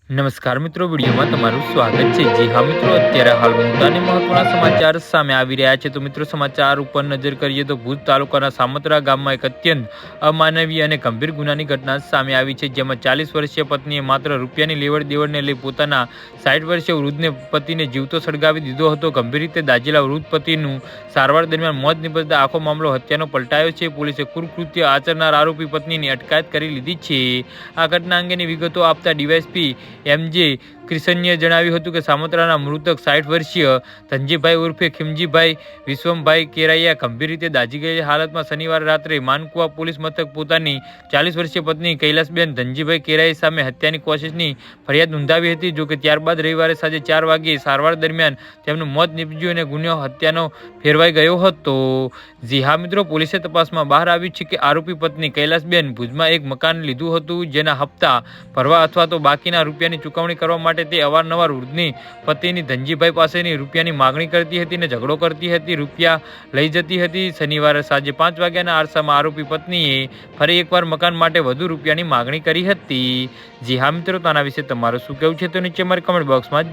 નમસ્કાર મિત્રો, વિડીયોમાં તમારું સ્વાગત છે। જી હા મિત્રો, અત્યારે હાલ મોટા અને મહત્વના સમાચાર સામે આવી રહ્યા છે। તો મિત્રો, સમાચાર ઉપર નજર કરીએ તો ભુજ તાલુકાના સામત્રા ગામમાં એક અત્યંત અમાનવીય અને ગંભીર ગુનાની ઘટના સામે આવી છે, જેમાં 40 વર્ષીય પત્નીએ માત્ર રૂપિયાની લેવડ દેવડને લઈ પોતાના 60 વર્ષીય વૃદ્ધને પતિને જીવતો સળગાવી દીધો હતો। ગંભીર રીતે દાઝેલા વૃદ્ધ પતિનું સારવાર દરમિયાન મોત નીપજતા આખો મામલો હત્યાનો પલટાયો છે। પોલીસે કૃત્ય આચરનાર આરોપી પત્નીની અટકાયત કરી લીધી છે। આ ઘટના અંગેની વિગતો આપતા ડીવાયએસપી એમજે કિશનને જણાવ્યું હતું કે સામત્રાના મૃતક 60 વર્ષીય ધનજીભાઈ ઉર્ફે ખીમજીભાઈ વિશ્વમભાઈ કેરાયા ગંભીર રીતે દાઝી ગયેલી હાલતમાં શનિવારે રાત્રે માનકુવા પોલીસ મથક પોતાની 40 વર્ષીય પત્ની કૈલાસબેન ધનજીભાઈ કેરાઈ સામે હત્યાની કોશિશની ફરિયાદ નોંધાવી હતી। જોકે ત્યારબાદ રવિવારે સાંજે 4 વાગ્યે સારવાર દરમિયાન તેમનું મોત નીપજ્યું અને ગુનો હત્યાનો ફેરવાઈ ગયો હતો। જી હા મિત્રો, પોલીસે તપાસમાં બહાર આવ્યું છે કે આરોપી પત્ની કૈલાસબેન ભુજમાં એક મકાન લીધું હતું, જેના હપ્તા ભરવા અથવા તો બાકીના રૂપિયાની ચૂકવણી કરવા માટે તે અવારનવાર વૃદ્ધની પતિની ધનજીભાઈ પાસેની રૂપિયાની માગણી કરતી હતી અને ઝઘડો કરતી હતી, રૂપિયા લઈ જતી હતી। શનિવારે સાંજે 5 વાગ્યાના આરસામાં આરોપી પત્નીએ ફરી એકવાર મકાન માટે વધુ રૂપિયાની માગણી કરી હતી। જી હા મિત્રો, તો આના વિશે તમારું શું કહેવું છે તો નીચે મારી કમેન્ટ બોક્સમાં